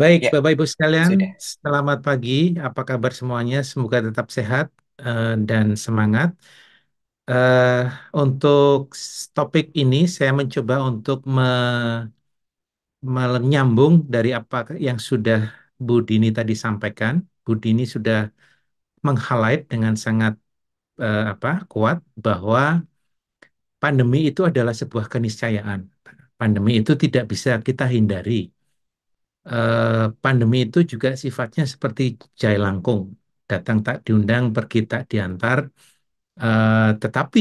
Baik, Ya, Bapak Ibu sekalian, sudah. selamat pagi. Apa kabar semuanya? Semoga tetap sehat dan semangat. Eh, untuk topik ini, saya mencoba untuk menyambung dari apa yang sudah Bu Dini tadi sampaikan. Bu Dini sudah meng-highlight dengan sangat kuat bahwa pandemi itu adalah sebuah keniscayaan. Pandemi itu tidak bisa kita hindari. Pandemi itu juga sifatnya seperti jai langkung, datang tak diundang, pergi tak diantar. Tetapi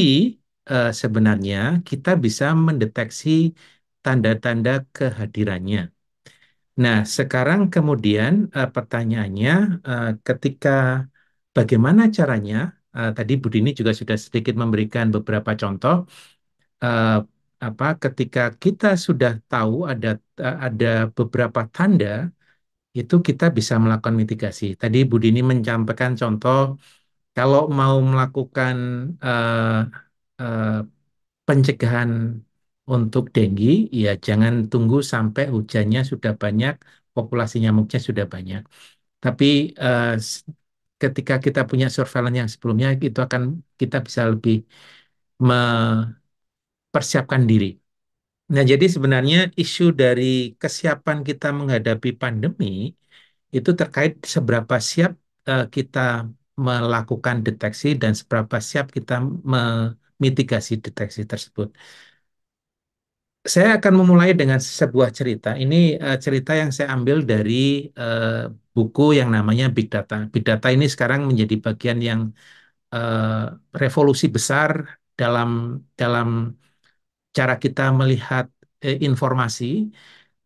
sebenarnya kita bisa mendeteksi tanda-tanda kehadirannya. Nah, sekarang kemudian pertanyaannya, ketika bagaimana caranya? Tadi Bu Dini juga sudah sedikit memberikan beberapa contoh. eh, Ketika kita sudah tahu ada beberapa tanda itu kita bisa melakukan mitigasi. Tadi Bu Dini menyampaikan contoh kalau mau melakukan eh, eh, pencegahan untuk dengue, ya jangan tunggu sampai hujannya sudah banyak, populasi nyamuknya sudah banyak. Tapi eh, s- ketika kita punya surveillance yang sebelumnya, itu akan kita bisa lebih mempersiapkan diri. Nah, jadi sebenarnya isu dari kesiapan kita menghadapi pandemi itu terkait seberapa siap kita melakukan deteksi dan seberapa siap kita memitigasi deteksi tersebut. Saya akan memulai dengan sebuah cerita. Ini cerita yang saya ambil dari eh, buku yang namanya Big Data. Big Data ini sekarang menjadi bagian yang revolusi besar dalam dalam cara kita melihat informasi,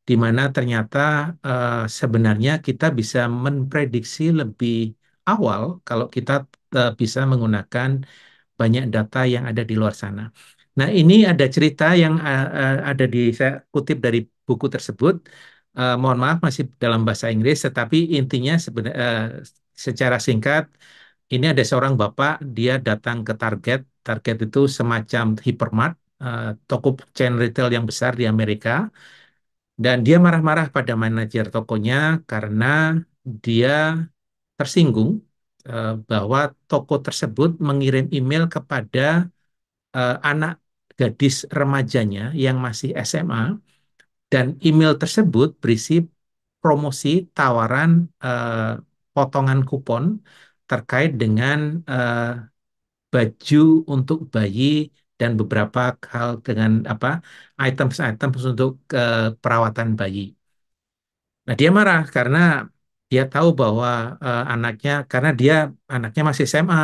di mana ternyata sebenarnya kita bisa memprediksi lebih awal kalau kita bisa menggunakan banyak data yang ada di luar sana. Nah, ini ada cerita yang ada saya kutip dari buku tersebut. Mohon maaf masih dalam bahasa Inggris, tetapi intinya secara singkat, ini ada seorang bapak, dia datang ke Target. Target itu semacam hypermart, toko chain retail yang besar di Amerika. Dan dia marah-marah pada manajer tokonya karena dia tersinggung bahwa toko tersebut mengirim email kepada anak gadis remajanya yang masih SMA, dan email tersebut berisi promosi tawaran eh, potongan kupon terkait dengan eh, baju untuk bayi dan beberapa hal dengan items-items untuk perawatan bayi. Nah, dia marah karena dia tahu bahwa karena dia anaknya masih SMA,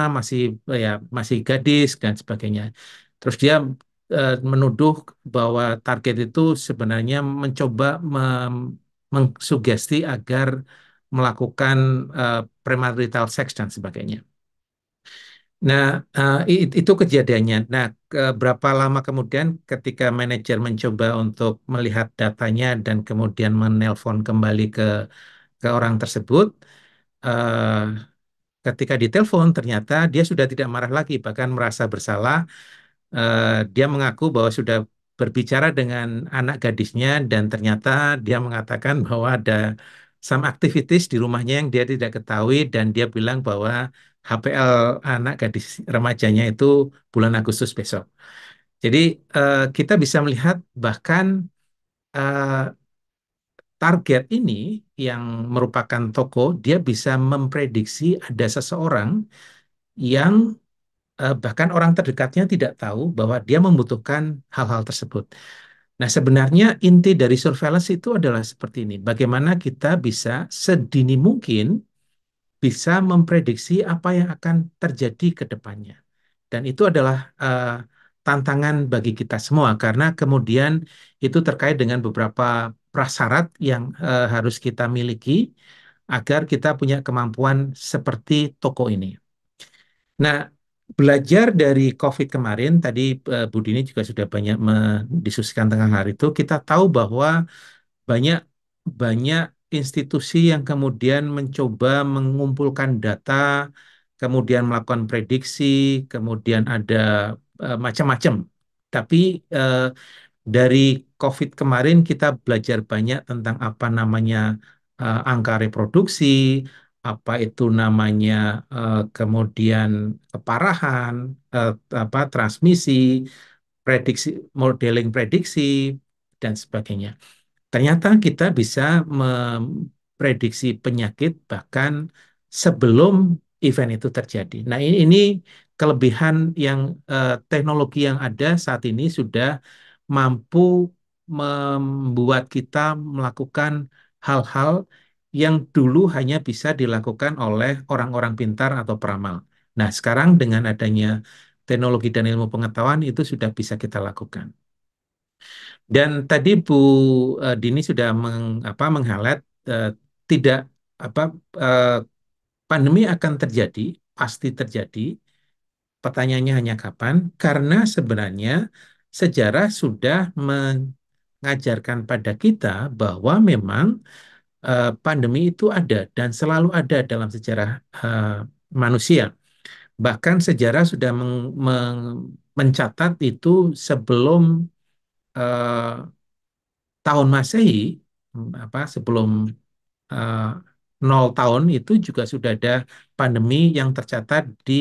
masih gadis dan sebagainya. Terus dia menuduh bahwa target itu sebenarnya mencoba mengsugesti agar melakukan premarital sex dan sebagainya. Nah, itu kejadiannya. Nah, berapa lama kemudian ketika manajer mencoba untuk melihat datanya dan kemudian menelpon kembali ke orang tersebut, eh, ketika ditelepon ternyata dia sudah tidak marah lagi, bahkan merasa bersalah. Dia mengaku bahwa sudah berbicara dengan anak gadisnya dan ternyata dia mengatakan bahwa ada some activities di rumahnya yang dia tidak ketahui, dan dia bilang bahwa HPL anak gadis remajanya itu bulan Agustus besok. Jadi kita bisa melihat bahkan eh, target ini yang merupakan toko, dia bisa memprediksi ada seseorang yang bahkan orang terdekatnya tidak tahu bahwa dia membutuhkan hal-hal tersebut. Nah, sebenarnya inti dari surveillance itu adalah seperti ini. Bagaimana kita bisa sedini mungkin bisa memprediksi apa yang akan terjadi ke depannya. Dan itu adalah tantangan bagi kita semua karena kemudian itu terkait dengan beberapa prasyarat yang harus kita miliki agar kita punya kemampuan seperti toko ini. Nah, belajar dari COVID kemarin, tadi Bu Dini juga sudah banyak mendiskusikan tentang hal itu. Kita tahu bahwa banyak banyak institusi yang kemudian mencoba mengumpulkan data, kemudian melakukan prediksi, kemudian ada macam-macam. Tapi dari COVID kemarin kita belajar banyak tentang apa namanya angka reproduksi, apa itu namanya, kemudian keparahan, eh, transmisi, prediksi, modeling prediksi, dan sebagainya. Ternyata kita bisa memprediksi penyakit bahkan sebelum event itu terjadi. Nah, ini kelebihan yang teknologi yang ada saat ini sudah mampu membuat kita melakukan hal-hal yang dulu hanya bisa dilakukan oleh orang-orang pintar atau peramal. Nah, sekarang dengan adanya teknologi dan ilmu pengetahuan itu sudah bisa kita lakukan. Dan tadi Bu Dini sudah meng-highlight, tidak apa eh, pandemi akan terjadi, pasti terjadi. Pertanyaannya hanya kapan? Karena sebenarnya sejarah sudah mengajarkan pada kita bahwa memang pandemi itu ada dan selalu ada dalam sejarah manusia. Bahkan sejarah sudah mencatat itu sebelum eh, tahun Masehi, sebelum eh, 0 tahun itu juga sudah ada pandemi yang tercatat di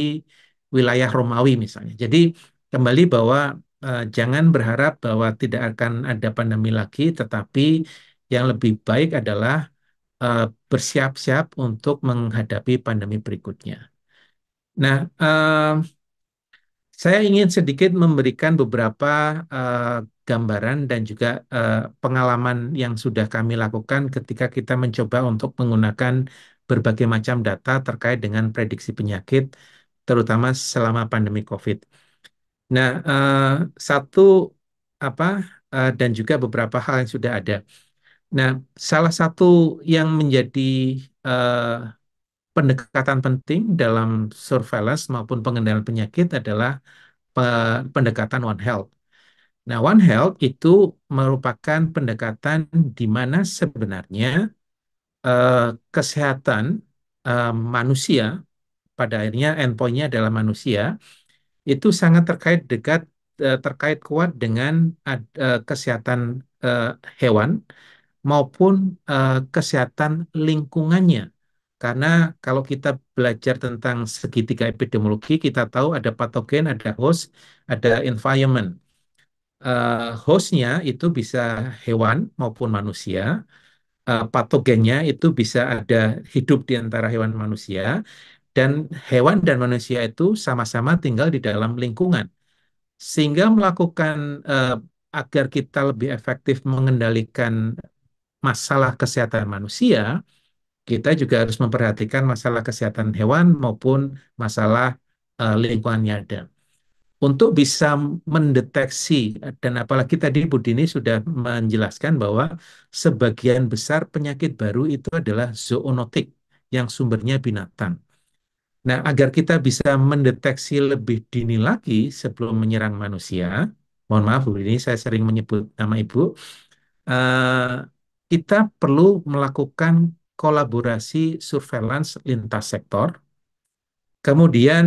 wilayah Romawi misalnya. Jadi kembali bahwa jangan berharap bahwa tidak akan ada pandemi lagi, tetapi yang lebih baik adalah eh, bersiap-siap untuk menghadapi pandemi berikutnya. Nah, saya ingin sedikit memberikan beberapa eh, gambaran dan juga pengalaman yang sudah kami lakukan ketika kita mencoba untuk menggunakan berbagai macam data terkait dengan prediksi penyakit, terutama selama pandemi COVID. Nah, satu apa dan juga beberapa hal yang sudah ada. Nah, salah satu yang menjadi eh, pendekatan penting dalam surveillance maupun pengendalian penyakit adalah pendekatan One Health. Nah, One Health itu merupakan pendekatan di mana sebenarnya eh, kesehatan manusia, pada akhirnya endpoint-nya adalah manusia, itu sangat terkait kuat dengan kesehatan eh, hewan maupun kesehatan lingkungannya. Karena kalau kita belajar tentang segitiga epidemiologi, kita tahu ada patogen, ada host, ada environment. Hostnya itu bisa hewan maupun manusia, patogennya itu bisa ada hidup di antara hewan manusia, dan hewan dan manusia itu sama-sama tinggal di dalam lingkungan. Sehingga melakukan agar kita lebih efektif mengendalikan masalah kesehatan manusia, kita juga harus memperhatikan masalah kesehatan hewan maupun masalah lingkungan yang ada. Untuk bisa mendeteksi, dan apalagi tadi Bu Dini sudah menjelaskan bahwa sebagian besar penyakit baru itu adalah zoonotik yang sumbernya binatang. Nah, agar kita bisa mendeteksi lebih dini lagi sebelum menyerang manusia, mohon maaf Bu Dini, saya sering menyebut nama Ibu, eh, kita perlu melakukan kolaborasi surveillance lintas sektor. Kemudian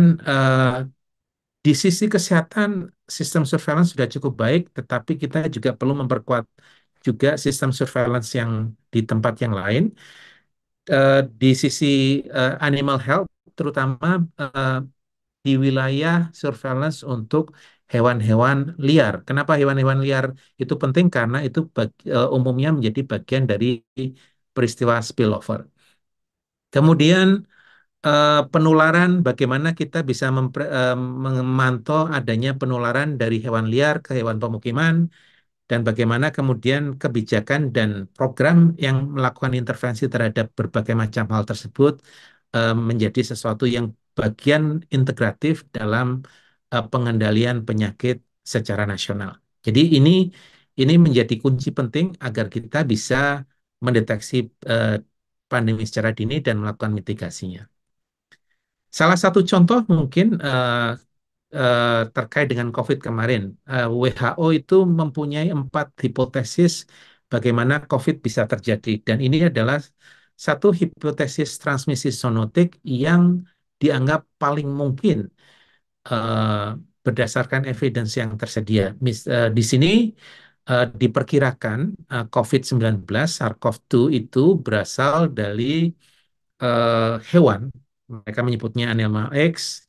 di sisi kesehatan, sistem surveillance sudah cukup baik, tetapi kita juga perlu memperkuat juga sistem surveillance yang di tempat yang lain. Di sisi animal health, terutama eh, di wilayah surveillance untuk hewan-hewan liar. Kenapa hewan-hewan liar itu penting? Karena itu umumnya menjadi bagian dari peristiwa spillover. Kemudian penularan, bagaimana kita bisa memantau adanya penularan dari hewan liar ke hewan pemukiman, dan bagaimana kemudian kebijakan dan program yang melakukan intervensi terhadap berbagai macam hal tersebut menjadi sesuatu yang bagian integratif dalam pengendalian penyakit secara nasional. Jadi ini menjadi kunci penting agar kita bisa mendeteksi eh, pandemi secara dini dan melakukan mitigasinya. Salah satu contoh mungkin terkait dengan COVID kemarin, WHO itu mempunyai 4 hipotesis bagaimana COVID bisa terjadi, dan ini adalah satu hipotesis transmisi zoonotik yang dianggap paling mungkin berdasarkan evidence yang tersedia. Di sini diperkirakan COVID-19 SARS-CoV-2 itu berasal dari hewan. Mereka menyebutnya Animal X,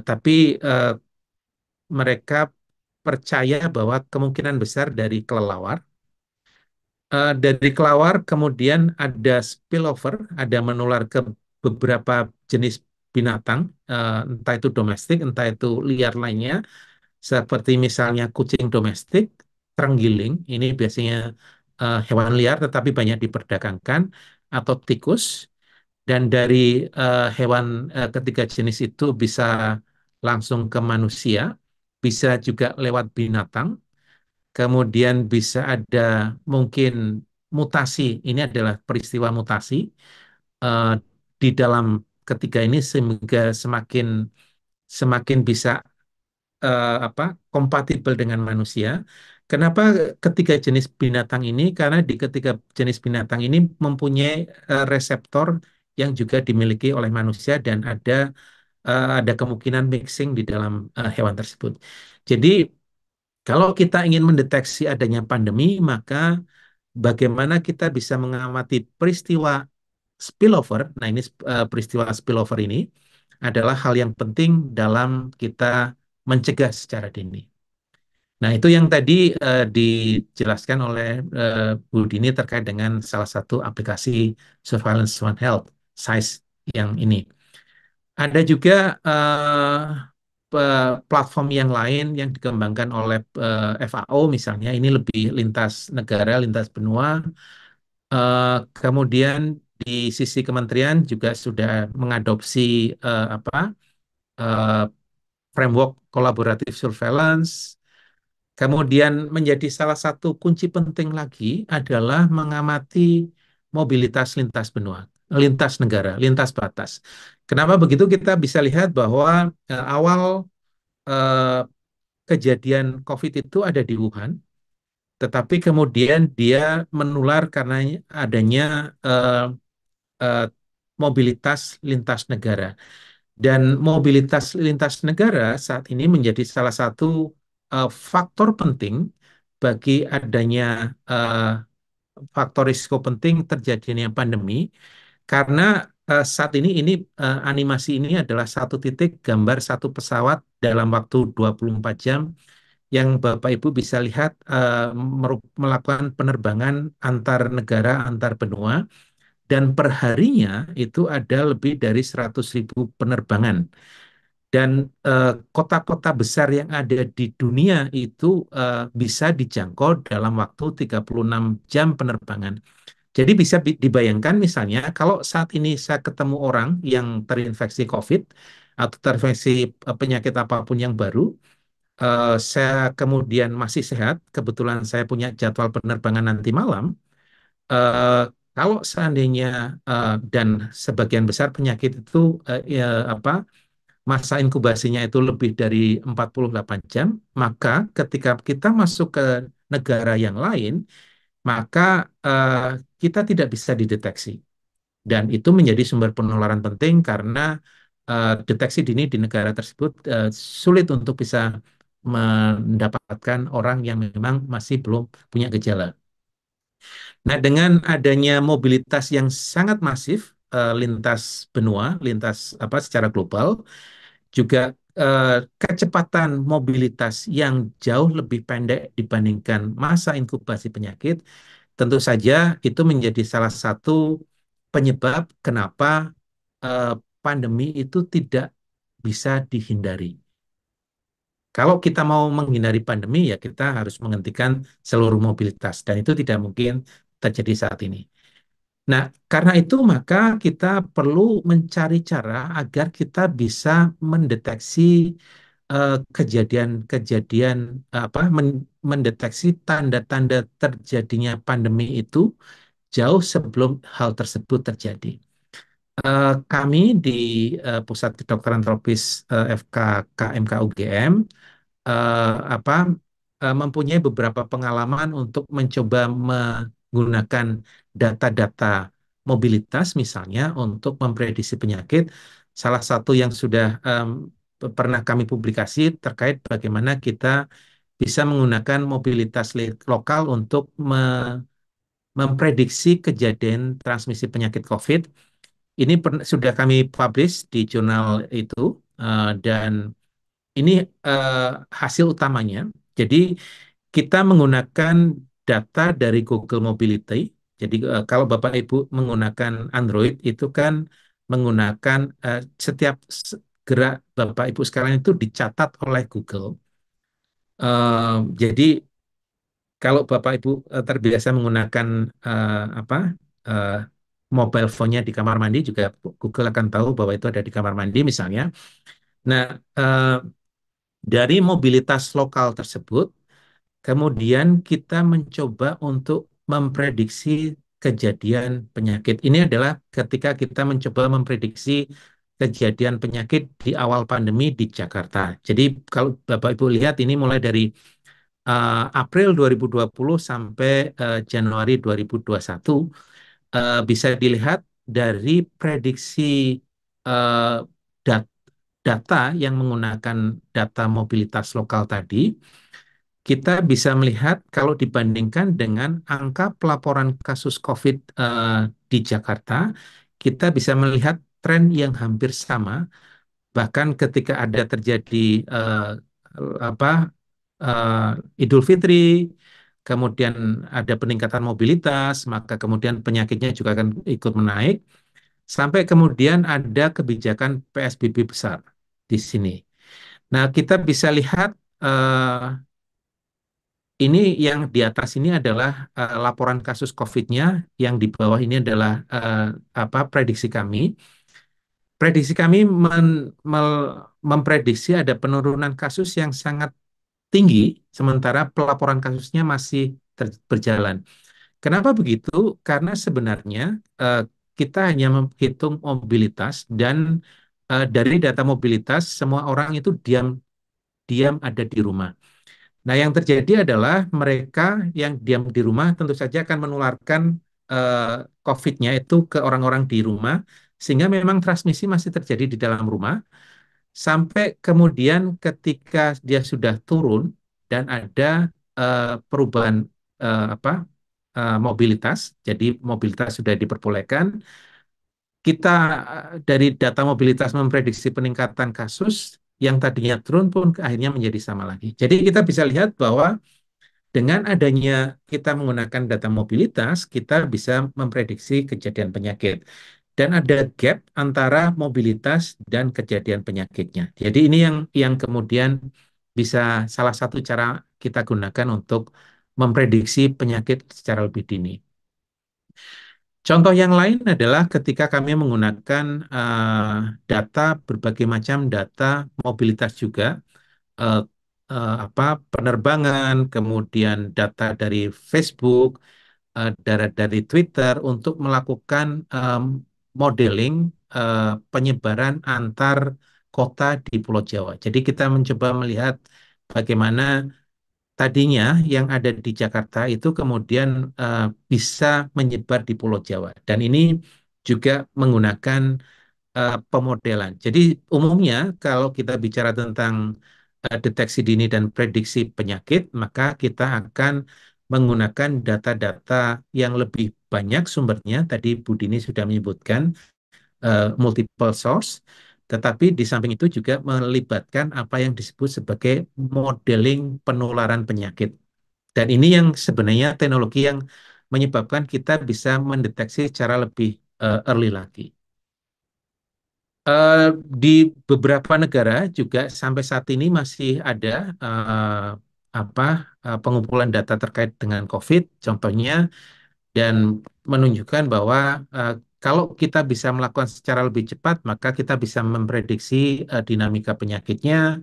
tapi eh, mereka percaya bahwa kemungkinan besar dari kelelawar. Dari kelawar kemudian ada spillover, ada menular ke beberapa jenis binatang, entah itu domestik, entah itu liar lainnya, seperti misalnya kucing domestik, terenggiling, ini biasanya hewan liar tetapi banyak diperdagangkan, atau tikus, dan dari hewan ketiga jenis itu bisa langsung ke manusia, bisa juga lewat binatang. Kemudian bisa ada mungkin mutasi, ini adalah peristiwa mutasi eh, di dalam ketiga ini sehingga semakin semakin bisa apa kompatibel dengan manusia. Kenapa ketiga jenis binatang ini? Karena di ketiga jenis binatang ini mempunyai reseptor yang juga dimiliki oleh manusia dan ada kemungkinan mixing di dalam hewan tersebut. Jadi kalau kita ingin mendeteksi adanya pandemi, maka bagaimana kita bisa mengamati peristiwa spillover. Nah, ini peristiwa spillover ini adalah hal yang penting dalam kita mencegah secara dini. Nah, itu yang tadi dijelaskan oleh Bu Dini terkait dengan salah satu aplikasi surveillance One Health, SIZE yang ini. Ada juga platform yang lain yang dikembangkan oleh FAO misalnya, ini lebih lintas negara, lintas benua. Kemudian di sisi kementerian juga sudah mengadopsi apa eh, framework kolaboratif surveillance. Kemudian menjadi salah satu kunci penting lagi adalah mengamati mobilitas lintas benua, lintas negara, lintas batas. Kenapa begitu? Kita bisa lihat bahwa awal eh, kejadian COVID itu ada di Wuhan, tetapi kemudian dia menular karena adanya eh, eh, mobilitas lintas negara. Dan mobilitas lintas negara saat ini menjadi salah satu faktor penting bagi adanya eh, faktor risiko penting terjadinya pandemi karena saat ini animasi ini adalah satu titik gambar satu pesawat dalam waktu 24 jam yang Bapak Ibu bisa lihat melakukan penerbangan antar negara, antar benua, dan perharinya itu ada lebih dari 100.000 penerbangan. Dan kota-kota besar yang ada di dunia itu bisa dijangkau dalam waktu 36 jam penerbangan. Jadi bisa dibayangkan misalnya kalau saat ini saya ketemu orang yang terinfeksi COVID atau terinfeksi penyakit apapun yang baru, saya kemudian masih sehat, kebetulan saya punya jadwal penerbangan nanti malam, eh, kalau seandainya dan sebagian besar penyakit itu ya, apa masa inkubasinya itu lebih dari 48 jam, maka ketika kita masuk ke negara yang lain, maka eh, kita tidak bisa dideteksi. Dan itu menjadi sumber penularan penting karena deteksi dini di negara tersebut sulit untuk bisa mendapatkan orang yang memang masih belum punya gejala. Nah, dengan adanya mobilitas yang sangat masif lintas benua, lintas apa secara global, juga eh, kecepatan mobilitas yang jauh lebih pendek dibandingkan masa inkubasi penyakit, tentu saja itu menjadi salah satu penyebab kenapa eh, pandemi itu tidak bisa dihindari. Kalau kita mau menghindari pandemi, ya kita harus menghentikan seluruh mobilitas, dan itu tidak mungkin terjadi saat ini. Nah, karena itu maka kita perlu mencari cara agar kita bisa mendeteksi kejadian-kejadian mendeteksi tanda-tanda terjadinya pandemi itu jauh sebelum hal tersebut terjadi. Kami di Pusat Kedokteran Tropis FKKMK UGM eh, apa mempunyai beberapa pengalaman untuk mencoba menggunakan data-data mobilitas misalnya untuk memprediksi penyakit. Salah satu yang sudah pernah kami publikasi terkait bagaimana kita bisa menggunakan mobilitas lokal untuk memprediksi kejadian transmisi penyakit COVID. Ini sudah kami publish di jurnal itu, dan ini eh, hasil utamanya. Jadi kita menggunakan data dari Google Mobility. Jadi kalau Bapak Ibu menggunakan Android itu kan menggunakan setiap gerak Bapak Ibu sekarang itu dicatat oleh Google. Jadi kalau Bapak Ibu terbiasa menggunakan apa eh, mobile phone-nya di kamar mandi juga Google akan tahu bahwa itu ada di kamar mandi misalnya. Nah, eh, dari mobilitas lokal tersebut, kemudian kita mencoba untuk memprediksi kejadian penyakit. Ini adalah ketika kita mencoba memprediksi kejadian penyakit di awal pandemi di Jakarta. Jadi kalau Bapak Ibu lihat ini mulai dari April 2020 sampai Januari 2021, bisa dilihat dari prediksi eh, dat- data yang menggunakan data mobilitas lokal tadi, kita bisa melihat kalau dibandingkan dengan angka pelaporan kasus COVID di Jakarta, kita bisa melihat tren yang hampir sama. Bahkan ketika ada terjadi apa Idul Fitri, kemudian ada peningkatan mobilitas, maka kemudian penyakitnya juga akan ikut menaik, sampai kemudian ada kebijakan PSBB besar di sini. Nah, kita bisa lihat ini yang di atas ini adalah laporan kasus COVID-nya, yang di bawah ini adalah apa prediksi kami. Prediksi kami memprediksi ada penurunan kasus yang sangat tinggi, sementara pelaporan kasusnya masih berjalan. Kenapa begitu? Karena sebenarnya eh, kita hanya menghitung mobilitas dan dari data mobilitas semua orang itu diam diam ada di rumah. Nah, yang terjadi adalah mereka yang diam di rumah tentu saja akan menularkan eh, COVID-nya itu ke orang-orang di rumah, sehingga memang transmisi masih terjadi di dalam rumah, sampai kemudian ketika dia sudah turun dan ada perubahan apa mobilitas, jadi mobilitas sudah diperbolehkan, kita dari data mobilitas memprediksi peningkatan kasus yang tadinya turun pun akhirnya menjadi sama lagi. Jadi kita bisa lihat bahwa dengan adanya kita menggunakan data mobilitas, kita bisa memprediksi kejadian penyakit. Dan ada gap antara mobilitas dan kejadian penyakitnya. Jadi ini yang kemudian bisa salah satu cara kita gunakan untuk memprediksi penyakit secara lebih dini. Contoh yang lain adalah ketika kami menggunakan data berbagai macam data mobilitas juga, eh, apa penerbangan, kemudian data dari Facebook, dari Twitter untuk melakukan modeling penyebaran antar kota di Pulau Jawa. Jadi kita mencoba melihat bagaimana tadinya yang ada di Jakarta itu kemudian eh, bisa menyebar di Pulau Jawa. Dan ini juga menggunakan pemodelan. Jadi umumnya kalau kita bicara tentang deteksi dini dan prediksi penyakit, maka kita akan menggunakan data-data yang lebih banyak sumbernya. Tadi Bu Dini sudah menyebutkan multiple source, tetapi di samping itu juga melibatkan apa yang disebut sebagai modeling penularan penyakit. Dan ini yang sebenarnya teknologi yang menyebabkan kita bisa mendeteksi secara lebih early lagi. Eh, di beberapa negara juga sampai saat ini masih ada apa pengumpulan data terkait dengan COVID, contohnya, dan menunjukkan bahwa eh, kalau kita bisa melakukan secara lebih cepat, maka kita bisa memprediksi dinamika penyakitnya.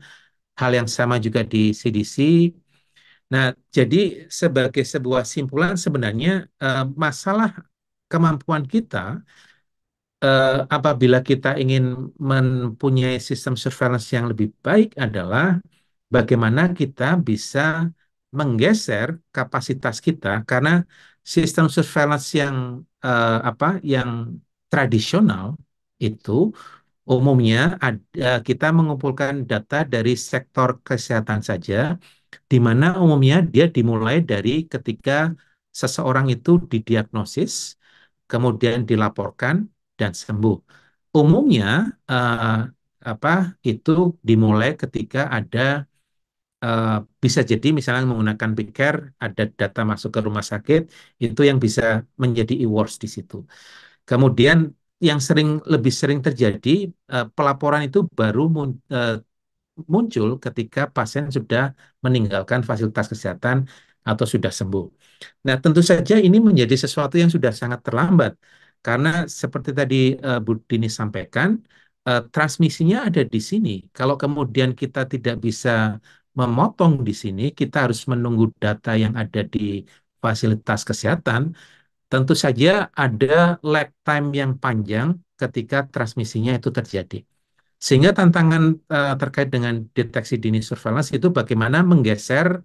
Hal yang sama juga di CDC. Nah, jadi sebagai sebuah simpulan sebenarnya masalah kemampuan kita apabila kita ingin mempunyai sistem surveillance yang lebih baik adalah bagaimana kita bisa menggeser kapasitas kita karena sistem surveillance yang yang tradisional itu Umumnya kita mengumpulkan data dari sektor kesehatan saja, di mana umumnya dia dimulai dari ketika seseorang itu didiagnosis, kemudian dilaporkan dan sembuh. Umumnya eh, apa itu dimulai ketika ada eh, bisa jadi misalnya menggunakan Big Care, ada data masuk ke rumah sakit, itu yang bisa menjadi e-works di situ. Kemudian yang lebih sering terjadi pelaporan itu baru muncul ketika pasien sudah meninggalkan fasilitas kesehatan atau sudah sembuh. Nah, tentu saja ini menjadi sesuatu yang sudah sangat terlambat karena seperti tadi Bu Dini sampaikan, transmisinya ada di sini. Kalau kemudian kita tidak bisa memotong di sini, kita harus menunggu data yang ada di fasilitas kesehatan. Tentu saja ada lag time yang panjang ketika transmisinya itu terjadi. Sehingga tantangan terkait dengan deteksi dini surveillance itu bagaimana menggeser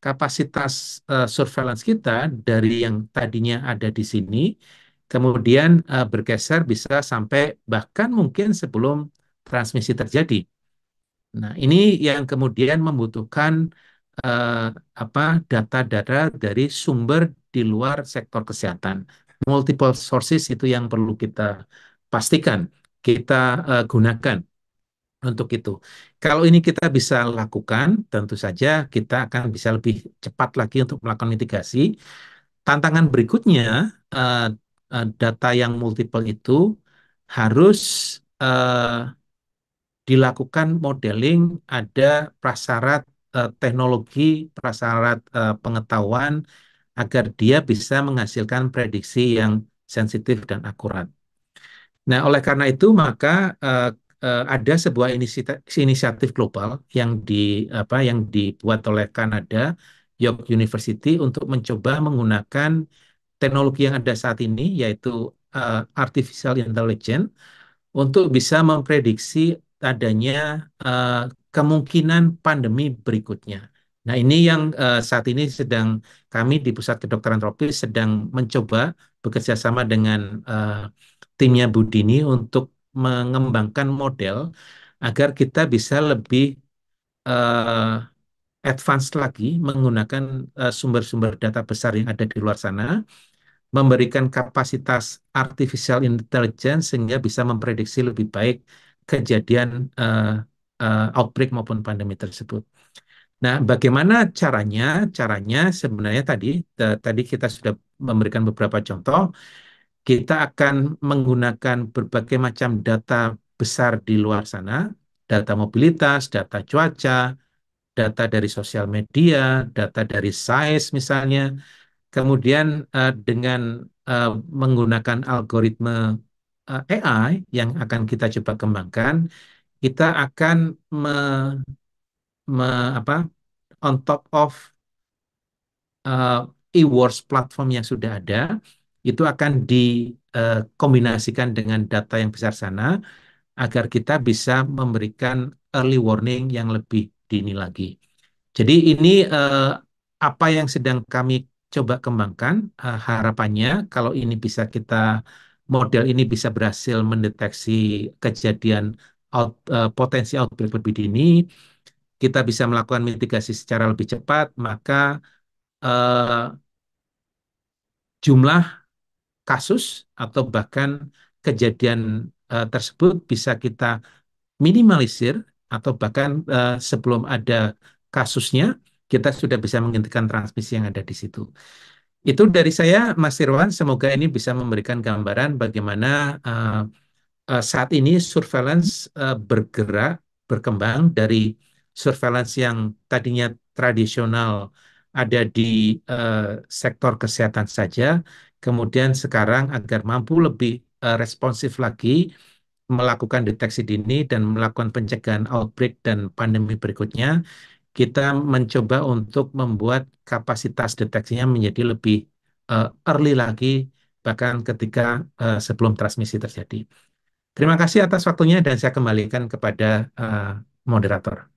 kapasitas surveillance kita dari yang tadinya ada di sini, kemudian bergeser bisa sampai bahkan mungkin sebelum transmisi terjadi. Nah, ini yang kemudian membutuhkan eh, apa data-data dari sumber di luar sektor kesehatan. Multiple sources itu yang perlu kita pastikan kita gunakan untuk itu. Kalau ini kita bisa lakukan, tentu saja kita akan bisa lebih cepat lagi untuk melakukan mitigasi. Tantangan berikutnya, eh, data yang multiple itu harus eh, dilakukan modeling, ada prasyarat teknologi, prasyarat pengetahuan, agar dia bisa menghasilkan prediksi yang sensitif dan akurat. Nah, oleh karena itu maka ada sebuah inisiatif global yang yang dibuat oleh Kanada, York University untuk mencoba menggunakan teknologi yang ada saat ini yaitu artificial intelligence untuk bisa memprediksi adanya eh, kemungkinan pandemi berikutnya. Nah, ini yang saat ini sedang kami di Pusat Kedokteran Tropis sedang mencoba bekerja sama dengan timnya Budini untuk mengembangkan model agar kita bisa lebih eh, advance lagi menggunakan sumber-sumber data besar yang ada di luar sana, memberikan kapasitas artificial intelligence sehingga bisa memprediksi lebih baik kejadian outbreak maupun pandemi tersebut. Nah, bagaimana caranya? Caranya sebenarnya tadi kita sudah memberikan beberapa contoh. Kita akan menggunakan berbagai macam data besar di luar sana, data mobilitas, data cuaca, data dari sosial media, data dari size misalnya. Kemudian dengan menggunakan algoritma AI yang akan kita coba kembangkan, kita akan me, apa on top of uh, e-works platform yang sudah ada, itu akan dikombinasikan dengan data yang besar sana agar kita bisa memberikan early warning yang lebih dini lagi. Jadi ini apa yang sedang kami coba kembangkan. Harapannya kalau ini bisa model ini bisa berhasil mendeteksi kejadian potensi outbreak lebih dini, kita bisa melakukan mitigasi secara lebih cepat, maka eh, jumlah kasus atau bahkan kejadian tersebut bisa kita minimalisir atau bahkan sebelum ada kasusnya kita sudah bisa menghentikan transmisi yang ada di situ. Itu dari saya, Mas Irwan. Semoga ini bisa memberikan gambaran bagaimana saat ini surveillance bergerak, berkembang dari surveillance yang tadinya tradisional ada di eh, sektor kesehatan saja, kemudian sekarang agar mampu lebih responsif lagi melakukan deteksi dini dan melakukan pencegahan outbreak dan pandemi berikutnya, kita mencoba untuk membuat kapasitas deteksinya menjadi lebih early lagi, bahkan ketika sebelum transmisi terjadi. Terima kasih atas waktunya dan saya kembalikan kepada moderator.